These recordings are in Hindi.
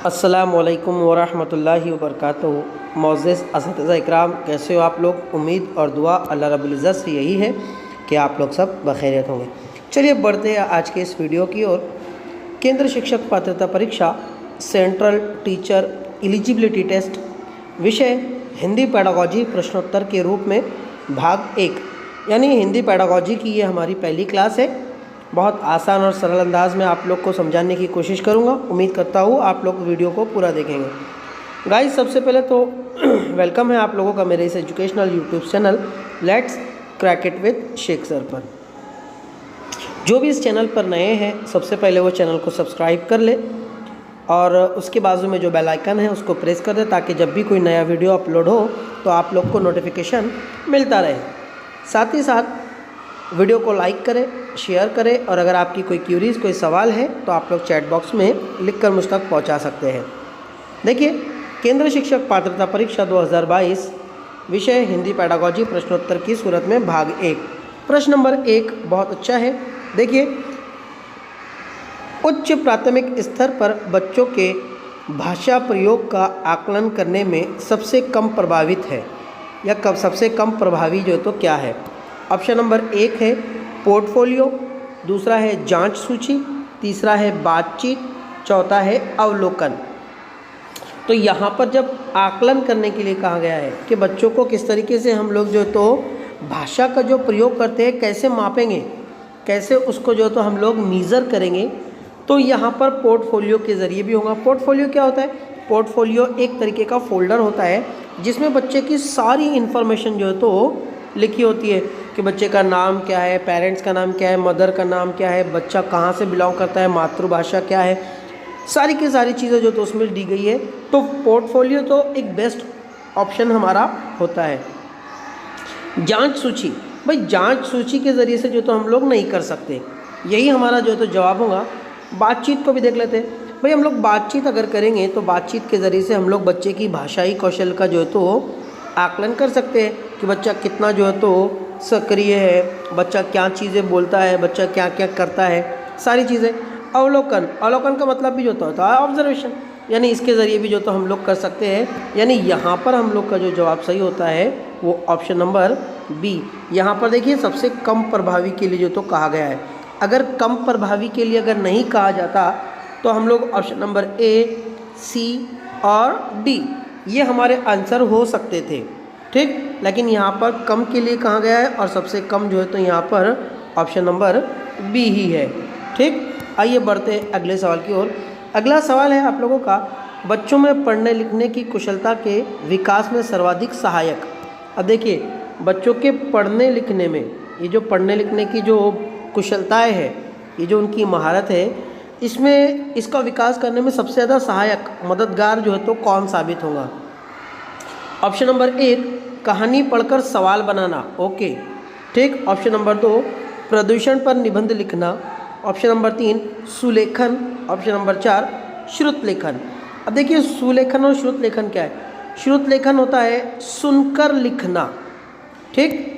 अस्सलामुअलैकुम वरहमतुल्लाहि वबरकातुहू। मोअज़्ज़िज़ असातिज़ा इकराम, कैसे हो आप लोग? उम्मीद और दुआ अल्लाह रब्बुल इज़्ज़त से यही है कि आप लोग सब बखैरियत होंगे। चलिए बढ़ते हैं आज के इस वीडियो की ओर। केंद्र शिक्षक पात्रता परीक्षा सेंट्रल टीचर एलिजिबिलिटी टेस्ट, विषय हिंदी पेडागॉजी प्रश्नोत्तर के रूप में भाग 1 यानी हिंदी पेडागॉजी की ये हमारी पहली क्लास है। बहुत आसान और सरल अंदाज में आप लोग को समझाने की कोशिश करूंगा। उम्मीद करता हूँ आप लोग वीडियो को पूरा देखेंगे। गाइस, सबसे पहले तो वेलकम है आप लोगों का मेरे इस educational YouTube channel let's crack it with Shaikh sir पर। जो भी इस चैनल पर नए हैं, सबसे पहले वो चैनल को सब्सक्राइब कर ले और उसके बाजू में जो बेल आइकन है उसको प्रेस कर दे, ताकि जब भी कोई नया वीडियो अपलोड हो तो आप लोग को नोटिफिकेशन मिलता रहे। साथ ही साथ वीडियो को लाइक करें, शेयर करें और अगर आपकी कोई क्यूरीज, कोई सवाल है तो आप लोग चैट बॉक्स में लिखकर मुझ तक पहुंचा सकते हैं। देखिए, केंद्र शिक्षक पात्रता परीक्षा 2022, विषय हिंदी पेडागॉजी प्रश्नोत्तर की सूरत में भाग 1। प्रश्न नंबर 1 बहुत अच्छा है। देखिए, उच्च प्राथमिक स्तर पर बच्चों के भाषा प्रयोग का आकलन करने में सबसे कम प्रभावित है या कब सबसे कम प्रभावी जो तो क्या है? ऑप्शन नंबर 1 है पोर्टफोलियो, दूसरा है जांच सूची, तीसरा है बातचीत, चौथा है अवलोकन। तो यहाँ पर जब आकलन करने के लिए कहा गया है कि बच्चों को किस तरीके से हम लोग जो तो भाषा का जो प्रयोग करते हैं कैसे मापेंगे, कैसे उसको जो तो हम लोग मीज़र करेंगे, तो यहाँ पर पोर्टफोलियो के ज़रिए भी होगा। पोर्टफोलियो क्या होता है? पोर्टफोलियो एक तरीके का फोल्डर होता है जिसमें बच्चे की सारी इन्फॉर्मेशन जो है तो लिखी होती है कि बच्चे का नाम क्या है, पेरेंट्स का नाम क्या है, मदर का नाम क्या है, बच्चा कहाँ से बिलोंग करता है, मातृभाषा क्या है, सारी की सारी चीज़ें जो तो उसमें दी गई है। तो पोर्टफोलियो तो एक बेस्ट ऑप्शन हमारा होता है। जांच सूची, भाई जांच सूची के ज़रिए से जो तो हम लोग नहीं कर सकते, यही हमारा जो तो जवाब होगा। बातचीत को भी देख लेते हैं। भाई हम लोग बातचीत अगर करेंगे तो बातचीत के ज़रिए से हम लोग बच्चे की भाषाई कौशल का जो है तो आकलन कर सकते हैं कि बच्चा कितना जो है तो सक्रिय है, बच्चा क्या चीज़ें बोलता है, बच्चा क्या क्या करता है, सारी चीज़ें। अवलोकन, अवलोकन का मतलब भी जो होता है ऑब्जर्वेशन, यानी इसके ज़रिए भी जो तो हम लोग कर सकते हैं। यानी यहाँ पर हम लोग का जो जवाब सही होता है वो ऑप्शन नंबर बी। यहाँ पर देखिए सबसे कम प्रभावी के लिए जो तो कहा गया है। अगर कम प्रभावी के लिए अगर नहीं कहा जाता तो हम लोग ऑप्शन नंबर ए, सी और डी ये हमारे आंसर हो सकते थे, ठीक। लेकिन यहाँ पर कम के लिए कहा गया है और सबसे कम जो है तो यहाँ पर ऑप्शन नंबर बी ही है, ठीक। आइए बढ़ते हैं अगले सवाल की ओर। अगला सवाल है आप लोगों का, बच्चों में पढ़ने लिखने की कुशलता के विकास में सर्वाधिक सहायक। अब देखिए, बच्चों के पढ़ने लिखने में ये जो पढ़ने लिखने की जो कुशलताएँ है, ये जो उनकी महारत है, इसमें इसका विकास करने में सबसे ज़्यादा सहायक मददगार जो है तो कौन साबित होगा? ऑप्शन नंबर 1 कहानी पढ़कर सवाल बनाना, ओके, ठीक। ऑप्शन नंबर 2 प्रदूषण पर निबंध लिखना। Option number 3 सुलेखन। ऑप्शन नंबर 4 श्रुत लेखन। अब देखिए, सुलेखन और श्रुत लेखन क्या है? श्रुत लेखन होता है सुनकर लिखना, ठीक।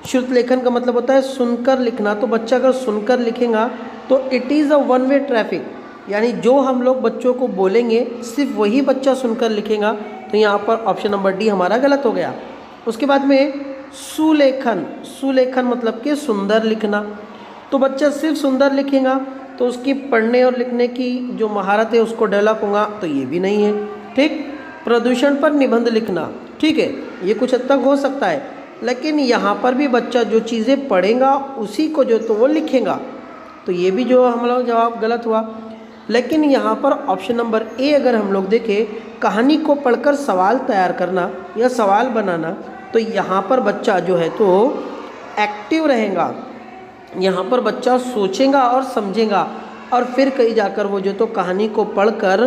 श्रुत लेखन का मतलब होता है सुनकर लिखना। तो बच्चा अगर सुनकर लिखेगा तो it is a one way traffic, यानी जो हम लोग बच्चों को बोलेंगे सिर्फ वही बच्चा सुनकर लिखेगा। तो यहाँ पर ऑप्शन नंबर डी हमारा गलत हो गया। उसके बाद में सुलेखन, सुलेखन मतलब कि सुंदर लिखना। तो बच्चा सिर्फ सुंदर लिखेगा तो उसकी पढ़ने और लिखने की जो महारत है उसको डेवलप होगा, तो ये भी नहीं है, ठीक। प्रदूषण पर निबंध लिखना, ठीक है, ये कुछ हद तक हो सकता है, लेकिन यहाँ पर भी बच्चा जो चीज़ें पढ़ेगा उसी को जो तो वो लिखेगा, तो ये भी जो हम लोग जवाब गलत हुआ। लेकिन यहाँ पर ऑप्शन नंबर ए अगर हम लोग देखें, कहानी को पढ़कर सवाल तैयार करना या सवाल बनाना, तो यहाँ पर बच्चा जो है तो एक्टिव रहेगा। यहाँ पर बच्चा सोचेगा और समझेगा और फिर कहीं जाकर वो जो तो कहानी को पढ़कर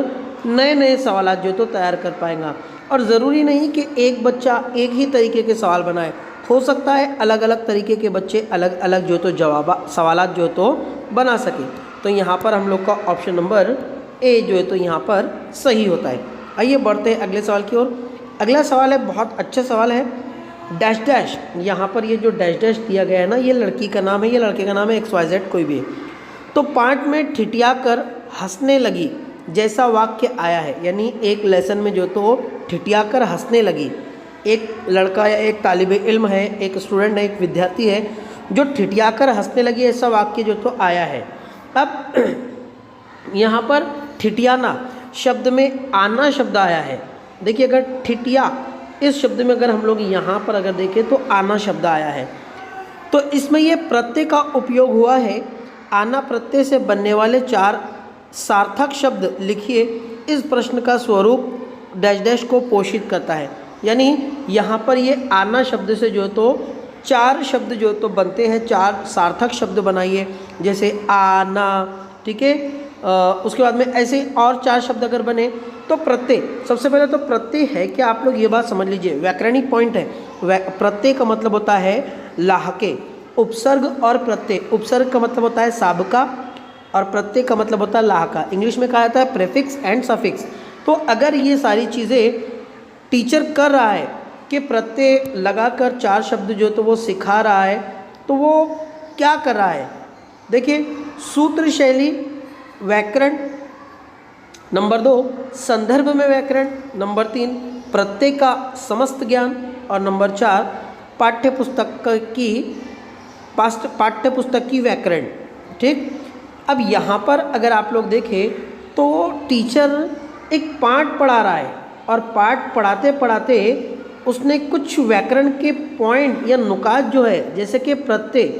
नए नए सवाल जो तो तैयार कर पाएगा। और ज़रूरी नहीं कि एक बच्चा एक ही तरीके के सवाल बनाए, हो सकता है अलग अलग तरीके के बच्चे अलग अलग जो तो जवाब सवालात जो तो बना सके। तो यहाँ पर हम लोग का ऑप्शन नंबर ए जो है तो यहाँ पर सही होता है। आइए बढ़ते हैं अगले सवाल की ओर। अगला सवाल है, बहुत अच्छा सवाल है। डैश डैश, यहाँ पर ये जो डैश डैश दिया गया है ना, ये लड़की का नाम है, ये लड़के का नाम है, XYZ कोई भी है। तो पार्ट में ठिठिया कर हंसने लगी जैसा वाक्य आया है, यानी एक लेसन में जो तो ठिठियाकर हंसने लगी। एक लड़का या एक तालिब इल्म है, एक स्टूडेंट है, एक विद्यार्थी है जो ठिठियाकर हंसने लगी, ऐसा वाक्य जो तो आया है। अब यहाँ पर ठिठियाना शब्द में आना शब्द आया है। देखिए अगर ठिठिया इस शब्द में अगर हम लोग यहाँ पर अगर देखें तो आना शब्द आया है, तो इसमें ये प्रत्यय का उपयोग हुआ है। आना प्रत्यय से बनने वाले 4 सार्थक शब्द लिखिए। इस प्रश्न का स्वरूप डैश डैश को पोषित करता है, यानी यहाँ पर ये आना शब्द से जो तो 4 शब्द जो तो बनते हैं, 4 सार्थक शब्द बनाइए, जैसे आना, ठीक है। उसके बाद में ऐसे और 4 शब्द अगर बने तो प्रत्यय, सबसे पहले तो प्रत्यय है कि आप लोग ये बात समझ लीजिए, व्याकरणिक पॉइंट है। प्रत्यय का मतलब होता है लाहके। उपसर्ग और प्रत्यय, उपसर्ग का मतलब होता है साबका और प्रत्यय का मतलब होता है लाहका। इंग्लिश में कहा जाता है प्रेफिक्स एंड सफिक्स। तो अगर ये सारी चीज़ें टीचर कर रहा है कि प्रत्यय लगाकर 4 शब्द जो तो वो सिखा रहा है, तो वो क्या कर रहा है? देखिए, सूत्र शैली, व्याकरण, नंबर 2 संदर्भ में व्याकरण, नंबर 3 प्रत्यय का समस्त ज्ञान, और नंबर 4 पाठ्यपुस्तक की व्याकरण। ठीक। अब यहाँ पर अगर आप लोग देखें तो टीचर एक पाठ पढ़ा रहा है और पाठ पढ़ाते पढ़ाते उसने कुछ व्याकरण के पॉइंट या नुकात जो है, जैसे कि प्रत्यय,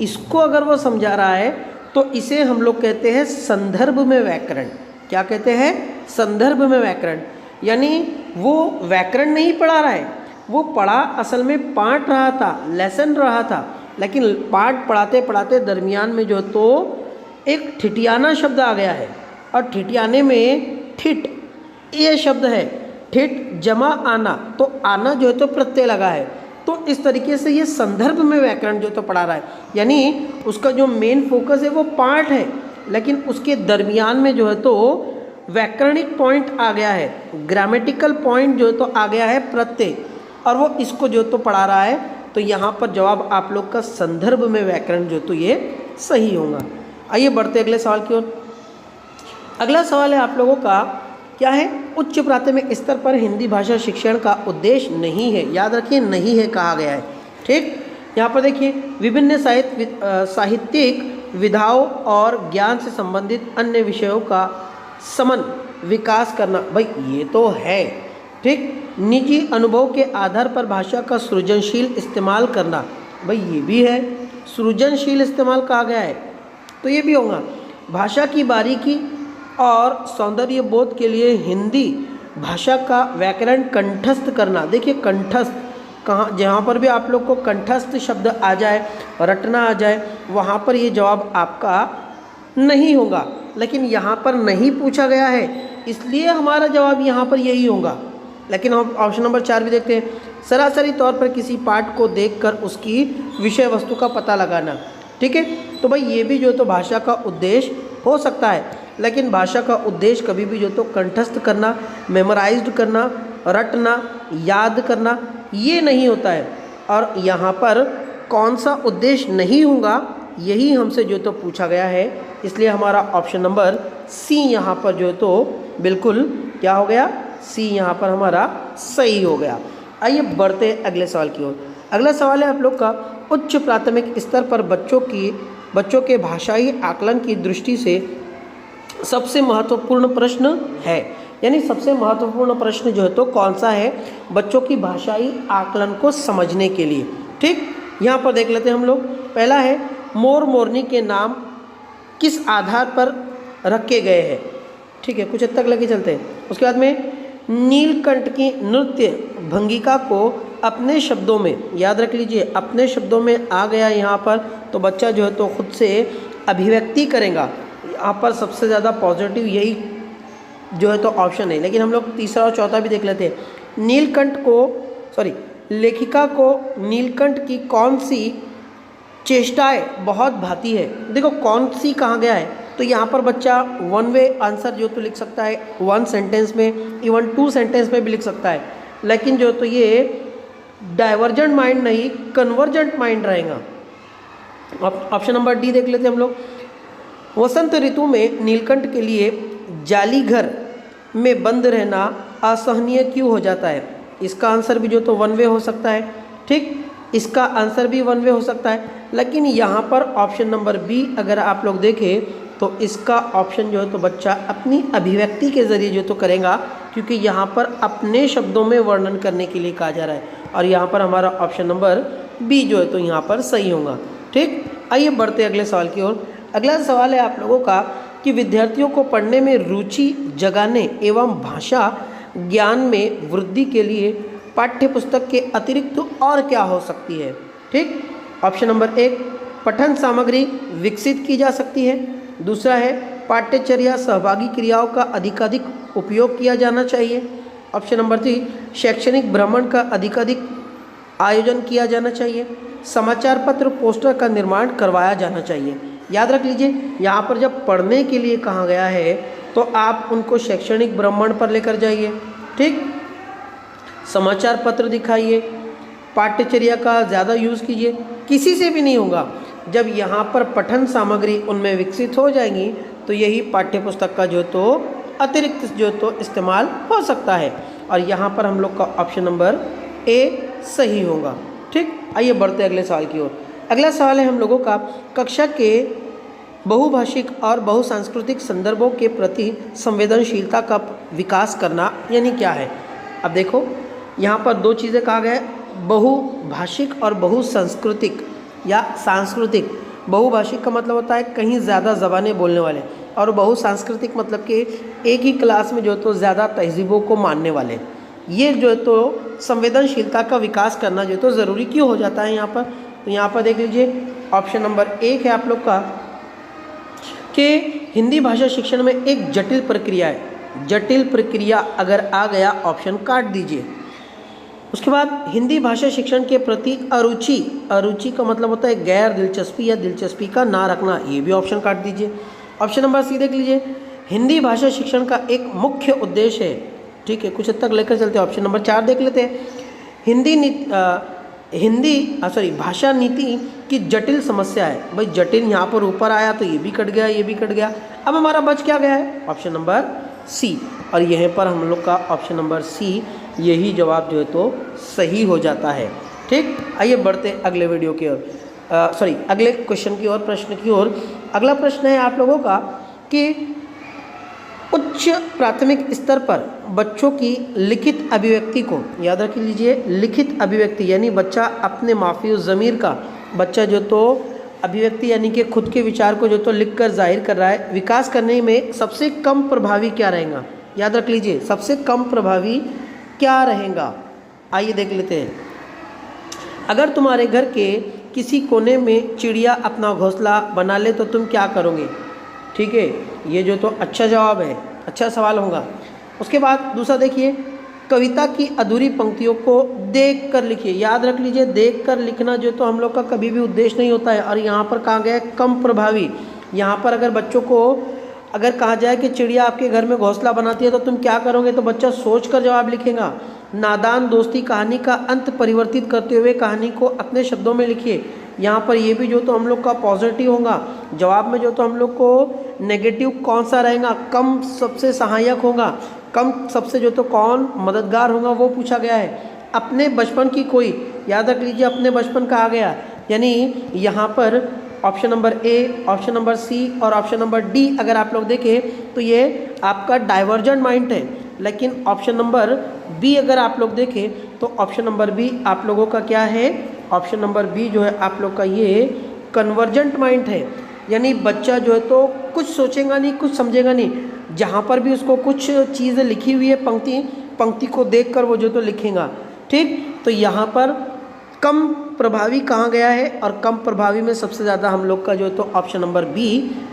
इसको अगर वो समझा रहा है तो इसे हम लोग कहते हैं संदर्भ में व्याकरण। क्या कहते हैं? संदर्भ में व्याकरण। यानी वो व्याकरण नहीं पढ़ा रहा है, वो पढ़ा असल में पाठ रहा था, लेसन रहा था, लेकिन पाठ पढ़ाते पढ़ाते दरमियान में जो तो एक ठिठियाना शब्द आ गया है, और ठिठियाने में ठिठ ये शब्द है, ठिठ जमा आना, तो आना जो है तो प्रत्यय लगा है। तो इस तरीके से ये संदर्भ में व्याकरण जो तो पढ़ा रहा है, यानी उसका जो मेन फोकस है वो पाठ है, लेकिन उसके दरमियान में जो है तो व्याकरणिक पॉइंट आ गया है, ग्रामेटिकल पॉइंट जो तो आ गया है प्रत्यय, और वो इसको जो तो पढ़ा रहा है। तो यहाँ पर जवाब आप लोग का संदर्भ में व्याकरण जो तो ये सही होगा। आइए बढ़ते अगले सवाल की ओर। अगला सवाल है आप लोगों का, क्या है? उच्च प्राथमिक स्तर पर हिंदी भाषा शिक्षण का उद्देश्य नहीं है। याद रखिए, नहीं है कहा गया है। ठीक। यहाँ पर देखिए, विभिन्न साहित्यिक विधाओं और ज्ञान से संबंधित अन्य विषयों का समन विकास करना, भाई ये तो है। ठीक। निजी अनुभव के आधार पर भाषा का सृजनशील इस्तेमाल करना, भाई ये भी है, सृजनशील इस्तेमाल कहा गया है, तो ये भी होगा। भाषा की बारीकी और सौंदर्य बोध के लिए हिंदी भाषा का व्याकरण कंठस्थ करना। देखिए कंठस्थ कहाँ, जहाँ पर भी आप लोग को कंठस्थ शब्द आ जाए, रटना आ जाए, वहाँ पर ये जवाब आपका नहीं होगा, लेकिन यहाँ पर नहीं पूछा गया है, इसलिए हमारा जवाब यहाँ पर यही होगा। लेकिन हम ऑप्शन नंबर 4 भी देखते हैं। सरासरी तौर पर किसी पाठ को देखकर उसकी विषय वस्तु का पता लगाना। ठीक है, तो भाई ये भी जो तो भाषा का उद्देश्य हो सकता है, लेकिन भाषा का उद्देश्य कभी भी जो तो कंठस्थ करना, मेमोराइज्ड करना, रटना, याद करना, ये नहीं होता है। और यहाँ पर कौन सा उद्देश्य नहीं होगा, यही हमसे जो तो पूछा गया है, इसलिए हमारा ऑप्शन नंबर सी यहाँ पर जो तो बिल्कुल क्या हो गया, सी यहाँ पर हमारा सही हो गया। आइए बढ़ते अगले सवाल की ओर। अगला सवाल है आप लोग का, उच्च प्राथमिक स्तर पर बच्चों के भाषाई आकलन की दृष्टि से सबसे महत्वपूर्ण प्रश्न है, यानी सबसे महत्वपूर्ण प्रश्न जो है तो कौन सा है बच्चों की भाषाई आकलन को समझने के लिए। ठीक, यहाँ पर देख लेते हैं हम लोग। पहला है, मोर मोरनी के नाम किस आधार पर रखे गए हैं। ठीक है, कुछ हद तक लेके चलते हैं। उसके बाद में नीलकंठ की नृत्य भंगिका को अपने शब्दों में, याद रख लीजिए अपने शब्दों में आ गया यहाँ पर, तो बच्चा जो है तो खुद से अभिव्यक्ति करेगा। यहाँ पर सबसे ज़्यादा पॉजिटिव यही जो है तो ऑप्शन है, लेकिन हम लोग तीसरा और चौथा भी देख लेते हैं। लेखिका को नीलकंठ की कौन सी चेष्टाएं बहुत भाती है। देखो कौन सी कहा गया है, तो यहाँ पर बच्चा 1 वे आंसर जो तो लिख सकता है, 1 सेंटेंस में, इवन 2 सेंटेंस में भी लिख सकता है, लेकिन जो तो ये डाइवर्जेंट माइंड नहीं, कन्वर्जेंट माइंड रहेगा। ऑप्शन नंबर डी देख लेते हैं हम लोग। वसंत ऋतु में नीलकंठ के लिए जाली घर में बंद रहना असहनीय क्यों हो जाता है? इसका आंसर भी जो तो वन वे हो सकता है, ठीक, इसका आंसर भी वन वे हो सकता है। लेकिन यहाँ पर ऑप्शन नंबर बी अगर आप लोग देखें तो इसका ऑप्शन जो है तो बच्चा अपनी अभिव्यक्ति के ज़रिए जो तो करेगा, क्योंकि यहाँ पर अपने शब्दों में वर्णन करने के लिए कहा जा रहा है, और यहाँ पर हमारा ऑप्शन नंबर बी जो है तो यहाँ पर सही होगा, ठीक। आइए बढ़ते अगले सवाल की ओर। अगला सवाल है आप लोगों का कि विद्यार्थियों को पढ़ने में रुचि जगाने एवं भाषा ज्ञान में वृद्धि के लिए पाठ्य पुस्तक के अतिरिक्त और क्या हो सकती है? ठीक, ऑप्शन नंबर एक, पठन सामग्री विकसित की जा सकती है। दूसरा है पाठ्यचर्या सहभागी क्रियाओं का अधिकाधिक उपयोग किया जाना चाहिए। ऑप्शन नंबर 3, शैक्षणिक भ्रमण का अधिकाधिक आयोजन किया जाना चाहिए। समाचार पत्र पोस्टर का निर्माण करवाया जाना चाहिए। याद रख लीजिए, यहाँ पर जब पढ़ने के लिए कहा गया है तो आप उनको शैक्षणिक भ्रमण पर लेकर जाइए, ठीक, समाचार पत्र दिखाइए, पाठ्यचर्या का ज़्यादा यूज़ कीजिए, किसी से भी नहीं होगा। जब यहाँ पर पठन सामग्री उनमें विकसित हो जाएंगी तो यही पाठ्य पुस्तक का जो तो अतिरिक्त जो तो इस्तेमाल हो सकता है, और यहाँ पर हम लोग का ऑप्शन नंबर ए सही होगा, ठीक। आइए बढ़ते अगले सवाल की ओर। अगला सवाल है हम लोगों का, कक्षा के बहुभाषिक और बहुसांस्कृतिक संदर्भों के प्रति संवेदनशीलता का विकास करना यानी क्या है? अब देखो, यहाँ पर दो चीज़ें कहा गया है, बहुभाषिक और बहुसांस्कृतिक या सांस्कृतिक। बहुभाषिक का मतलब होता है कहीं ज़्यादा ज़बानें बोलने वाले, और बहुसांस्कृतिक मतलब कि एक ही क्लास में जो तो ज़्यादा तहजीबों को मानने वाले। ये जो तो संवेदनशीलता का विकास करना जो तो ज़रूरी क्यों हो जाता है यहाँ पर? तो यहाँ पर देख लीजिए, ऑप्शन नंबर एक है आप लोग का कि हिंदी भाषा शिक्षण में एक जटिल प्रक्रिया है। जटिल प्रक्रिया अगर आ गया ऑप्शन काट दीजिए। उसके बाद हिंदी भाषा शिक्षण के प्रति अरुचि, अरुचि का मतलब होता है गैर दिलचस्पी या दिलचस्पी का ना रखना, ये भी ऑप्शन काट दीजिए। ऑप्शन नंबर सी देख लीजिए, हिंदी भाषा शिक्षण का एक मुख्य उद्देश्य है, ठीक है, कुछ हद तक लेकर चलते हैं। ऑप्शन नंबर 4 देख लेते हैं, भाषा नीति की जटिल समस्या है। भाई जटिल यहाँ पर ऊपर आया तो ये भी कट गया, ये भी कट गया, अब हमारा बच क्या गया है? ऑप्शन नंबर सी, और यहीं पर हम लोग का ऑप्शन नंबर सी यही जवाब जो है तो सही हो जाता है, ठीक। आइए बढ़ते अगले वीडियो की ओर, अगले क्वेश्चन की ओर, प्रश्न की ओर। अगला प्रश्न है आप लोगों का कि उच्च प्राथमिक स्तर पर बच्चों की लिखित अभिव्यक्ति को, याद रख लीजिए, लिखित अभिव्यक्ति यानी बच्चा अपने माफी ज़मीर का बच्चा जो तो अभिव्यक्ति यानी कि खुद के विचार को जो तो लिख कर जाहिर कर रहा है, विकास करने में सबसे कम प्रभावी क्या रहेगा? याद रख लीजिए, सबसे कम प्रभावी क्या रहेगा? आइए देख लेते हैं। अगर तुम्हारे घर के किसी कोने में चिड़िया अपना घोंसला बना ले तो तुम क्या करोगे? ठीक है, ये जो तो अच्छा जवाब है, अच्छा सवाल होगा। उसके बाद दूसरा देखिए, कविता की अधूरी पंक्तियों को देख कर लिखिए। याद रख लीजिए, देख कर लिखना जो तो हम लोग का कभी भी उद्देश्य नहीं होता है, और यहाँ पर कहा गया है कम प्रभावी। यहाँ पर अगर बच्चों को अगर कहा जाए कि चिड़िया आपके घर में घोंसला बनाती है तो तुम क्या करोगे, तो बच्चा सोच कर जवाब लिखेगा। नादान दोस्ती कहानी का अंत परिवर्तित करते हुए कहानी को अपने शब्दों में लिखिए। यहाँ पर ये भी जो तो हम लोग का पॉजिटिव होगा। जवाब में जो तो हम लोग को नेगेटिव कौन सा रहेगा? कम सबसे सहायक होगा, कम सबसे जो तो कौन मददगार होगा वो पूछा गया है। अपने बचपन की कोई, याद रख लीजिए, अपने बचपन का आ गया, यानी यहाँ पर option number A, option number C और ऑप्शन नंबर डी अगर आप लोग देखें तो ये आपका डाइवर्जेंट माइंड है। लेकिन ऑप्शन नंबर बी अगर आप लोग देखें तो ऑप्शन नंबर बी आप लोगों का क्या है? ऑप्शन नंबर बी जो है आप लोग का ये कन्वर्जेंट माइंड है, यानी बच्चा जो है तो कुछ सोचेगा नहीं, कुछ समझेगा नहीं। जहाँ पर भी उसको कुछ चीज़ें लिखी हुई है पंक्ति को देखकर वो जो तो लिखेगा, ठीक। तो यहाँ पर कम प्रभावी कहाँ गया है, और कम प्रभावी में सबसे ज़्यादा हम लोग का जो तो ऑप्शन नंबर बी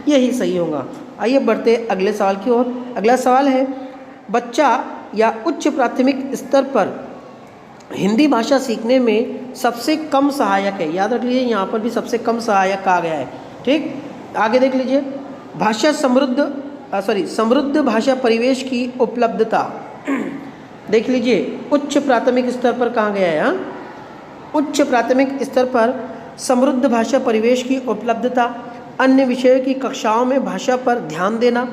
यही सही होगा। आइए बढ़ते अगले सवाल की ओर। अगला सवाल है, बच्चा या उच्च प्राथमिक स्तर पर हिंदी भाषा सीखने में सबसे कम सहायक है। याद रख लीजिए, यहाँ पर भी सबसे कम सहायक कहा गया है, ठीक। आगे देख लीजिए, समृद्ध भाषा परिवेश की उपलब्धता। देख लीजिए, उच्च प्राथमिक स्तर पर कहा गया है, हाँ, उच्च प्राथमिक स्तर पर समृद्ध भाषा परिवेश की उपलब्धता, अन्य विषयों की कक्षाओं में भाषा पर ध्यान देना,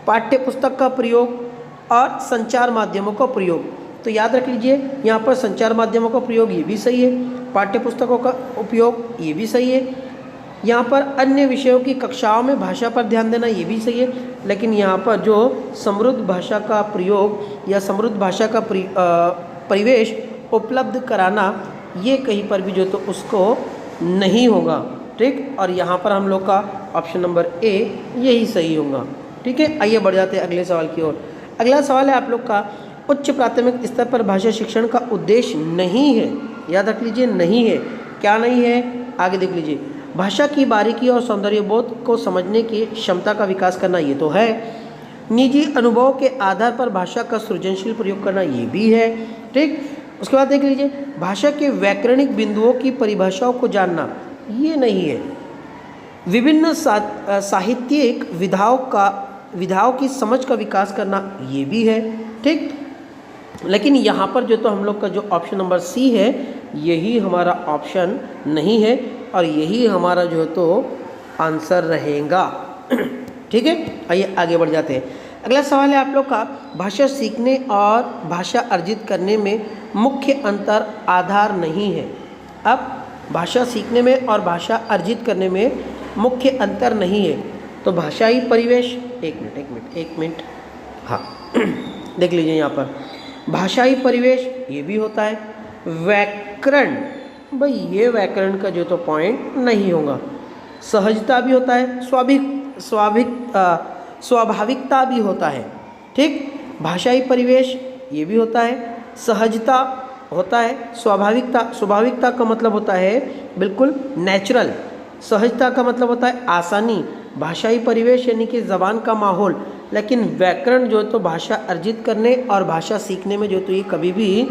पाठ्य पुस्तक का प्रयोग और संचार माध्यमों का प्रयोग। तो याद रख लीजिए यहाँ पर संचार माध्यमों का प्रयोग ये भी सही है, पाठ्य पुस्तकों का उपयोग ये भी सही है, यहाँ पर अन्य विषयों की कक्षाओं में भाषा पर ध्यान देना ये भी सही है। लेकिन यहाँ पर जो समृद्ध भाषा का प्रयोग या समृद्ध भाषा का परिवेश उपलब्ध कराना, ये कहीं पर भी जो तो उसको नहीं होगा। ठीक, और यहाँ पर हम लोग का ऑप्शन नंबर ए यही सही होगा। ठीक है, आइए बढ़ जाते हैं अगले सवाल की ओर। अगला सवाल है आप लोग का, उच्च प्राथमिक स्तर पर भाषा शिक्षण का उद्देश्य नहीं है। याद रख लीजिए, नहीं है। क्या नहीं है, आगे देख लीजिए। भाषा की बारीकी और सौंदर्यबोध को समझने की क्षमता का विकास करना, ये तो है। निजी अनुभव के आधार पर भाषा का सृजनशील प्रयोग करना, ये भी है। ठीक, उसके बाद देख लीजिए, भाषा के व्याकरणिक बिंदुओं की परिभाषाओं को जानना, ये नहीं है। विभिन्न साहित्यिक विधाओं की समझ का विकास करना, ये भी है। ठीक, लेकिन यहाँ पर जो तो हम लोग का जो ऑप्शन नंबर सी है, यही हमारा ऑप्शन नहीं है और यही हमारा जो तो आंसर रहेगा। ठीक है, आइए आगे बढ़ जाते हैं। अगला सवाल है आप लोग का, भाषा सीखने और भाषा अर्जित करने में मुख्य अंतर आधार नहीं है। अब भाषा सीखने में और भाषा अर्जित करने में मुख्य अंतर नहीं है, तो भाषाई परिवेश, एक मिनट, हाँ देख लीजिए यहाँ पर भाषाई परिवेश ये भी होता है। व्याकरण, भाई ये व्याकरण का जो तो पॉइंट नहीं होगा। सहजता भी होता है, स्वाभाविकता भी होता है। ठीक, भाषाई परिवेश ये भी होता है, सहजता होता है, स्वाभाविकता का मतलब होता है बिल्कुल नेचुरल, सहजता का मतलब होता है आसानी। भाषाई परिवेश यानी कि ज़बान का माहौल, लेकिन व्याकरण जो तो भाषा अर्जित करने और भाषा सीखने में जो तो ये कभी भी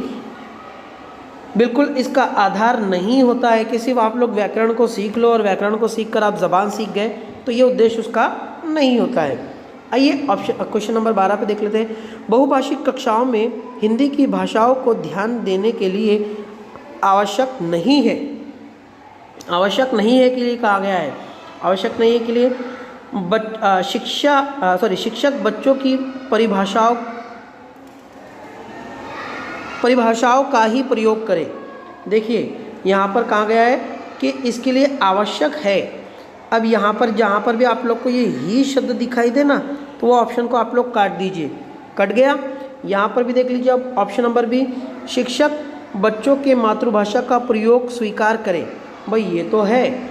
बिल्कुल इसका आधार नहीं होता है कि सिर्फ आप लोग व्याकरण को सीख लो और व्याकरण को सीख कर आप ज़बान सीख गए, तो ये उद्देश्य उसका नहीं होता है। आइए ऑप्शन क्वेश्चन नंबर 12 पे देख लेते हैं। बहुभाषिक कक्षाओं में हिंदी की भाषाओं को ध्यान देने के लिए आवश्यक नहीं है के लिए कहा गया है। आवश्यक नहीं है के लिए शिक्षक बच्चों की परिभाषाओं का ही प्रयोग करें। देखिए यहाँ पर कहा गया है कि इसके लिए आवश्यक है। अब यहाँ पर जहाँ पर भी आप लोग को ये ही शब्द दिखाई दे ना, तो वो ऑप्शन को आप लोग काट दीजिए। कट गया। यहाँ पर भी देख लीजिए, अब ऑप्शन नंबर बी, शिक्षक बच्चों के मातृभाषा का प्रयोग स्वीकार करें। भाई ये तो है,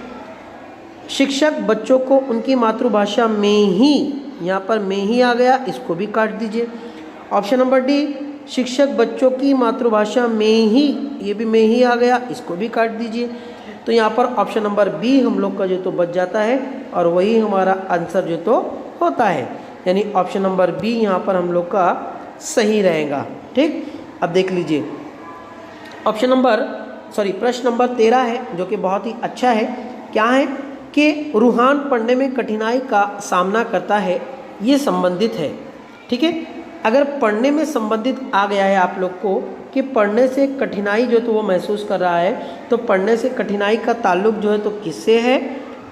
शिक्षक बच्चों को उनकी मातृभाषा में ही, यहाँ पर में ही आ गया, इसको भी काट दीजिए। ऑप्शन नंबर डी, शिक्षक बच्चों की मातृभाषा में ही, ये भी में ही आ गया, इसको भी काट दीजिए। तो यहाँ पर ऑप्शन नंबर बी हम लोग का जो तो बच जाता है और वही हमारा आंसर जो तो होता है, यानी ऑप्शन नंबर बी यहाँ पर हम लोग का सही रहेगा। ठीक, अब देख लीजिए प्रश्न नंबर 13 है, जो कि बहुत ही अच्छा है। क्या है कि रूहान पढ़ने में कठिनाई का सामना करता है, ये संबंधित है। ठीक है, अगर पढ़ने में संबंधित आ गया है आप लोग को कि पढ़ने से कठिनाई जो तो वो महसूस कर रहा है, तो पढ़ने से कठिनाई का ताल्लुक जो है तो किससे है?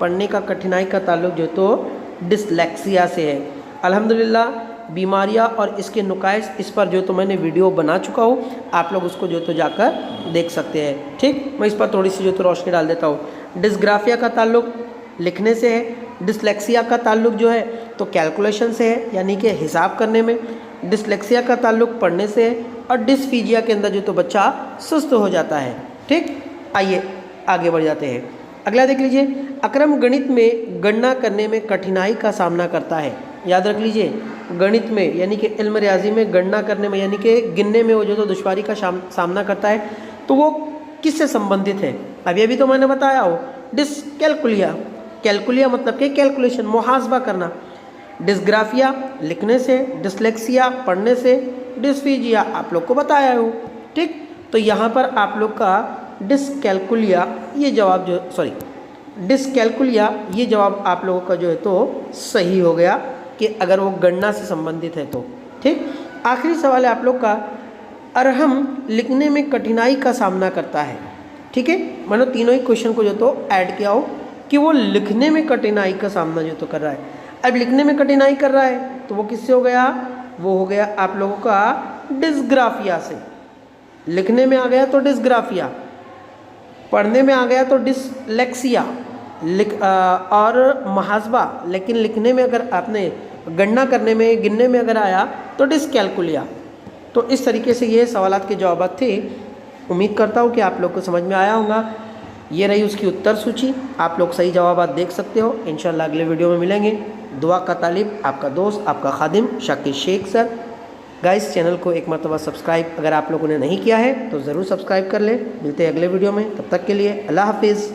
पढ़ने का कठिनाई का ताल्लुक जो तो डिसलेक्सिया से है। अल्हम्दुलिल्लाह बीमारियां और इसके नुकाइस, इस पर जो तो मैंने वीडियो बना चुका हूँ, आप लोग उसको जो तो जाकर देख सकते हैं। ठीक, मैं इस पर थोड़ी सी जो तो रोशनी डाल देता हूँ। डिस्ग्राफिया का ताल्लुक लिखने से है, डिसलेक्सिया का ताल्लुक जो है तो कैलकुलेशन से है, यानी कि हिसाब करने में। डिसलेक्सिया का ताल्लुक पढ़ने से है और डिस्फीजिया के अंदर जो तो बच्चा सुस्त हो जाता है। ठीक, आइए आगे बढ़ जाते हैं। अगला देख लीजिए, अक्रम गणित में गणना करने में कठिनाई का सामना करता है। याद रख लीजिए, गणित में यानी कि इल्म रियाजी में गणना करने में यानी कि गिनने में वो जो तो दुश्वारी का सामना करता है, तो वो किससे संबंधित है? अभी तो मैंने बताया हो, डिसकैलकुलिया। कैलकुलिया मतलब कि कैलकुलेशन, मुहासबा करना। डिस्ग्राफिया लिखने से, डिसलेक्सिया पढ़ने से, डिस्फीजिया आप लोग को बताया हो। ठीक, तो यहाँ पर आप लोग का डिसकैलकुलिया ये जवाब आप लोगों का जो है तो सही हो गया कि अगर वो गणना से संबंधित है तो। ठीक, आखिरी सवाल है आप लोग का, अरहम लिखने में कठिनाई का सामना करता है। ठीक है, मैंने तीनों ही क्वेश्चन को जो तो ऐड किया हो कि वो लिखने में कठिनाई का सामना जो तो कर रहा है। अब लिखने में कठिनाई कर रहा है तो वो किससे हो गया, वो हो गया आप लोगों का डिस्ग्राफिया से। लिखने में आ गया तो डिस्ग्राफिया, पढ़ने में आ गया तो डिसलेक्सिया, और महाजबा, लेकिन लिखने में अगर आपने गणना करने में गिनने में अगर आया तो डिसकैलकुलिया। तो इस तरीके से ये सवालात के जवाब थे। उम्मीद करता हूँ कि आप लोग को समझ में आया होगा। ये रही उसकी उत्तर सूची, आप लोग सही जवाब देख सकते हो। इंशाल्लाह अगले वीडियो में मिलेंगे। दुआ का तालिब, आपका दोस्त, आपका खादिम Shakir Shaikh sir. Guys, channel को एक मरतबा सब्सक्राइब अगर आप लोगों ने नहीं किया है तो ज़रूर सब्सक्राइब कर ले। मिलते हैं अगले वीडियो में, तब तक के लिए अल्लाह हाफिज़।